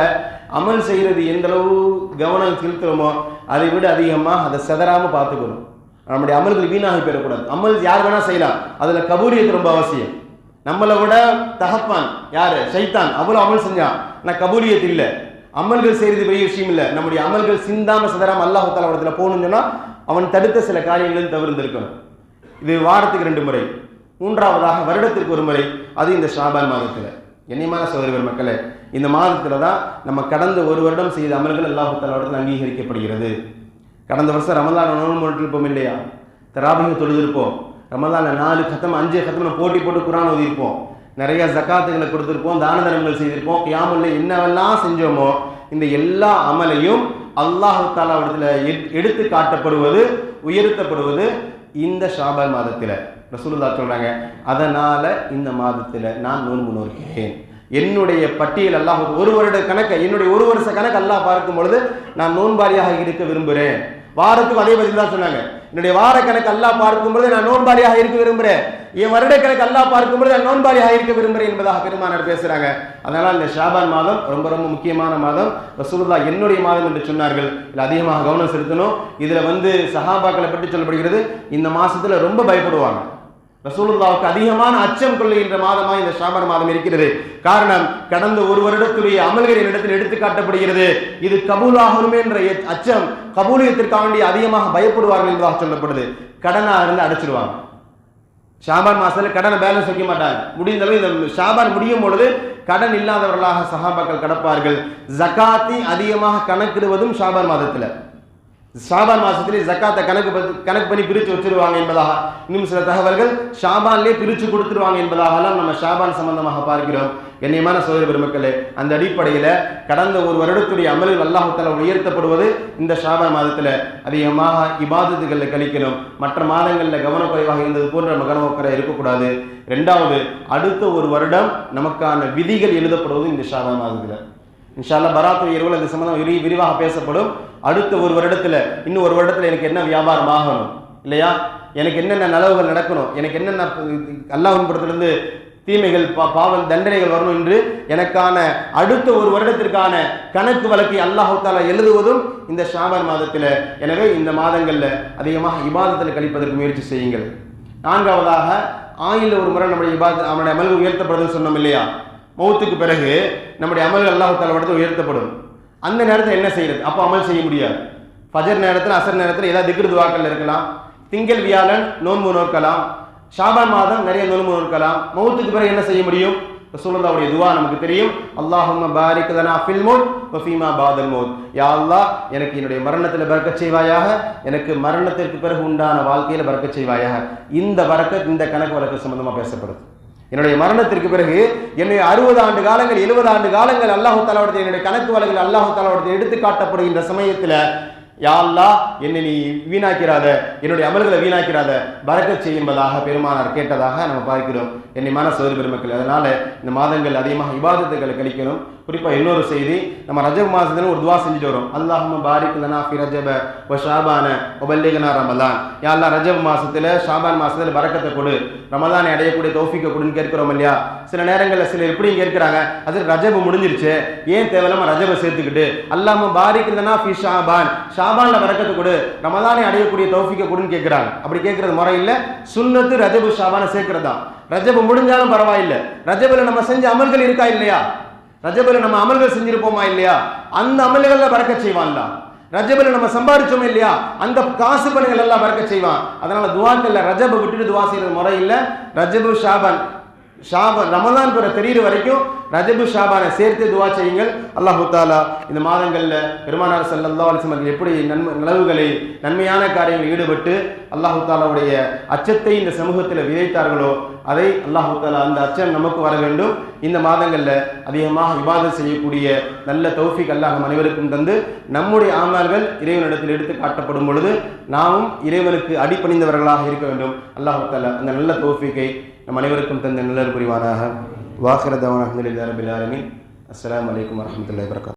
Speaker 2: அமல் செய்யறது எந்த அளவு கவனம் செலுத்துறோமோ அதை விட அதிகமாக அதை செதறாம பார்த்துக்கணும். நம்முடைய அமல்கள் வீணாகி பெறக்கூடாது. அமல் யார் வேணா செய்யலாம், அதுல கபூலியத் ரொம்ப அவசியம். நம்மளை விட தகப்பான் யாரு? ஷைத்தான். அவ்வளவு அமல் செஞ்சான், நான் கபூலியத் இல்லை. அமல்கள் செய்யறது பெரிய விஷயம் இல்லை. நம்முடைய அமல்கள் சிந்தாம சிதறாம அல்லாஹ் தஆலா இடத்துல போகணும்னு சொன்னா அவன் தடுத்த சில காரியங்களும் தவிர்த்திருக்கணும். இது வாரத்துக்கு 2 முறை, 3ஆவதாக வருடத்திற்கு ஒரு முறை, அது இந்த ஷாபான் மாதத்துல. கண்ணியமான சகோதரர் மக்களே, இந்த மாதத்துல தான் நம்ம கடந்த ஒரு வருடம் செய்த அமல்கள் அல்லாஹ் தஆலா இடத்துல அங்கீகரிக்கப்படுகிறது. கடந்த வருஷம் ரமலான் நோன்பு நோட்டிருப்போம் இல்லையா? தராபீஹ் தொழுதிருப்போம். ரமலான்ல 4 கத்தம் 5 கத்தம் போட்டி போட்டு குர்ஆன் ஓதிருப்போம். நிறைய ஜகாத்துகளை கொடுத்திருப்போம், தான தர்மங்கள் செய்திருப்போம். கியாமுல்ல என்னவெல்லாம் செஞ்சோமோ இந்த எல்லா அமலையும் அல்லாஹ் தஆலா இடத்துல எடுத்து காட்டப்படுவது, உயர்த்தப்படுவது இந்த ஷாபான் மாதத்துல. ரசூலுல்லாஹ் சொல்றாங்க, அதனால இந்த மாதத்துல நான் நோன்பு நோக்கிறேன். என்னுடைய பட்டியல் அல்லாஹ் ஒரு வருட கணக்கு, என்னுடைய ஒரு வருஷ கணக்கு அல்லாஹ் பார்க்கும் பொழுது நான் நோன்பாரியாக இருக்க விரும்புகிறேன். வாரத்துக்கு அதே பதில் தான் சொன்னாங்க. என்னுடைய வார கணக்கு அல்லாஹ் பார்க்கும் பொழுது நான் நோன்பாரியாக இருக்க விரும்புகிறேன், என் வருட கணக்கு அல்லாஹ் பார்க்கும் பொழுது நான் நோன்பாரியாக இருக்க விரும்புகிறேன் என்பதாக பெருமானார் பேசுறாங்க. அதனால இந்த ஷாபான் மாதம் ரொம்ப ரொம்ப முக்கியமான மாதம். ரசூலுல்லாஹ் என்னுடைய மாதம் என்று சொன்னார்கள். இதில் அதிகமாக கவனம் செலுத்தணும். இதுல சஹாபாக்களை பற்றி சொல்லப்படுகிறது, இந்த மாசத்துல ரொம்ப பயப்படுவாங்க. ரசூலுல்லாஹ்வுக்கு அதிகமான அச்சம் கொள்ளுகின்ற மாதமாக இந்த ஷாபான் மாதம் இருக்கிறது. காரணம், கடந்த ஒரு வருடத்துடைய அமல்களின் இடத்தில் எடுத்து காட்டப்படுகிறது. இது கபூலாகுமே என்ற அச்சம், கபூலியத்திற்காண்டி அதிகமாக பயப்படுவார்கள் என்பதாக சொல்லப்படுது. கடனா இருந்து அடைச்சிடுவாங்க. ஷாபான் மாசத்துல கடனை பேலன்ஸ் வைக்க மாட்டாங்க. முடிந்த அளவு இந்த ஷாபான் முடியும் பொழுது கடன் இல்லாதவர்களாக சஹாபாக்கள் கடப்பார்கள். ஜகாத்தி அதிகமாக கணக்கிடுவதும் ஷாபான் மாதத்துல. ஷாபான் மாசத்திலே ஜக்காத்தை கணக்கு பண்ணி பிரித்து வச்சிருவாங்க என்பதாக இன்னும் சில தகவல்கள் ஷாபான்லேயே பிரித்து கொடுத்துருவாங்க என்பதாகலாம் நம்ம ஷாபான் சம்பந்தமாக பார்க்கிறோம். கண்ணியமான சகோதர பெருமக்களே, அந்த அடிப்படையில் கடந்த ஒரு வருடத்துடைய அமலில் அல்லாஹ் தஆலா உயர்த்தப்படுவது இந்த ஷாபான் மாதத்தில். அதிகமாக இபாதத்துகளில் கழிக்கணும். மற்ற மாதங்களில் கவனக்குறைவாக இருந்தது போன்ற நம்ம கவனக்குறை இருக்கக்கூடாது. 2வது, அடுத்த ஒரு வருடம் நமக்கான விதிகள் எழுதப்படுவது இந்த ஷாபான் மாதத்தில். இன்ஷா அல்லாஹ் பராத்துடைய இரவுல இந்த சம்பந்தம் விரிவாக பேசப்படும். அடுத்த ஒரு வருடத்துல, இன்னும் ஒரு வருடத்துல எனக்கு என்ன வியாபாரம் ஆகணும் இல்லையா, எனக்கு என்னென்ன நலவுகள் நடக்கணும், எனக்கு என்னென்ன அல்லாஹ்வின் புறத்திலிருந்து தீமைகள் பாவல் தண்டனைகள் வரணும் என்று எனக்கான அடுத்த ஒரு வருடத்திற்கான கணக்கு வழக்கை அல்லாஹ் தஆலா எழுதுவதும் இந்த ஷாபான் மாதத்தில். எனவே இந்த மாதங்களில் அதிகமாக இபாதத்தில் கழிப்பதற்கு முயற்சி செய்யுங்கள். 4வதாக, ஆயுளில் ஒரு முறை நம்முடைய அமல்கள் உயர்த்தப்படுதுன்னு சொன்னோம் இல்லையா? மௌத்துக்கு பிறகு நம்முடைய அமல்கள் அல்லாஹ் தஆலா இடத்துல உயர்த்தப்படும். அந்த நேரத்தில் என்ன செய்யறது? அப்போ அமல் செய்ய முடியாது. ஃபஜர் நேரத்தில், அசர் நேரத்தில் ஏதாவது திக்ர் துஆக்கள் இருக்கலாம். திங்கள் வியாழன் நோன்பு நோக்கலாம். ஷாபான் மாதம் நிறைய நோன்பு நோக்கலாம். மௌத்துக்கு பிறகு என்ன செய்ய முடியும்? ரசூலுல்லாஹ்வுடைய துஆ நமக்கு தெரியும். அல்லாஹும்ம பாரிக் லனா ஃபில் மௌத் வ ஃபீமா பாதல் மௌத். யா அல்லாஹ், எனக்கு என்னுடைய மரணத்தில் பரக்கத் செய்வாயாக, எனக்கு மரணத்திற்கு பிறகு உண்டான வாழ்க்கையில் பரக்கத் செய்வாயாக. இந்த பரக்கத் இந்த கணக்கு வழக்கு சம்பந்தமாக பேசப்படுது. என்னுடைய மரணத்திற்கு பிறகு என்னுடைய 60 ஆண்டு காலங்கள் 70 ஆண்டு காலங்கள் அல்லாஹ் தஆலாவுடைய என்னுடைய கணக்கு வழக்குகள் அல்லாஹ் தஆலாவுடைய எடுத்து காட்டப்படுகின்ற சமயத்தில், யா அல்லாஹ், என்னை நீ வீணாக்கிறாத, என்னுடைய அமல்களை வீணாக்கிறாத, பரக்கத் செய்யும்பதாக பெருமானார் கேட்டதாக நம்ம பார்க்கிறோம். என்னைமான சகோதர பெருமக்கள், அதனால இந்த மாதங்கள் அதிகமாக இபாதத்துகளை கழிக்கணும். குறிப்பாக இன்னொரு செய்தி, நம்ம ரஜப் மாதத்துல ஒரு துவா செஞ்சுட்டு வரோம். அல்லாஹும்ம பாரிக் லனா ஃபி ரஜப வ ஷாபான வ பல்லிக்னா ரமலான். யா அல்லாஹ், ரஜப் மாசத்துல ஷாபான் மாசத்துல பரக்கத்தை கொடு, ரமலானை அடையக்கூடிய தௌஃபீக்கை கொடுன்னு கேட்கிறோம் இல்லையா? சில நேரங்களில் சிலர் எப்படி கேட்கிறாங்க, அது ரஜப் முடிஞ்சிருச்சு, ஏன் தேவையில்லாம ரஜபை சேர்த்துக்கிட்டு? அல்லாஹும்ம பாரிக் லனா ஃபி ஷாபான், ஷாபான்ல பரக்கத்து கொடு, ரமலானை அடையக்கூடிய தௌஃபீக்கை கொடுன்னு கேட்கிறாங்க. அப்படி கேட்கறது முறை இல்லை. சுன்னத்து ரஜபு ஷாபானை சேர்க்கிறதா. ரஜபு முடிஞ்சாலும் பரவாயில்லை. ரஜபுல நம்ம செஞ்ச அமல்கள் இருக்கா இல்லையா, ரஜபுல நம்ம அமல்கள் செஞ்சிருப்போமா இல்லையா, அந்த அமல்கள்ல பரக்கத் செய்வான்ல. ரஜபுல நம்ம சம்பாதிச்சோம் இல்லையா, அந்த காசு பணிகள் எல்லாம் பரக்கத் செய்வான். அதனால துவாக்கல்ல ரஜபை விட்டுட்டு துவா செய்யறது முறை இல்லை. ரஜபு ஷாபான் ரமலான் கூட தெரியுற வரைக்கும் ரஜபு ஷாபானை சேர்த்து துவா செய்யுங்கள். அல்லாஹு தாலா இந்த மாதங்களில் பெருமானார் ஸல்லல்லாஹு அலைஹி வஸல்லம் எப்படி நலவுகளை நன்மையான காரியங்களில் ஈடுபட்டு அல்லாஹு தாலாவுடைய அச்சத்தை இந்த சமூகத்தில் விதைத்தார்களோ அதை அல்லாஹு தாலா அந்த அச்சம் நமக்கு வர வேண்டும். இந்த மாதங்களில் அதிகமாக இபாதத் செய்யக்கூடிய நல்ல தௌஃபீக் அல்லாஹ் அனைவருக்கும் தந்து நம்முடைய ஆமால்கள் இறைவனிடத்தில் எடுத்து காட்டப்படும் பொழுது நாமும் இறைவனுக்கு அடிபணிந்தவர்களாக இருக்க வேண்டும். அல்லாஹு தாலா அந்த நல்ல தௌஃபீக்கை நம் அனைவருக்கும் தந்த நல்ல புரிவானாக. வாஹிர தவானா அல்ஹம்துலில்லாஹி ரப்பில் ஆலமீன். அஸ்ஸலாமு அலைக்கும் வரஹ்மத்துல்லாஹி வபரகாத்துஹு.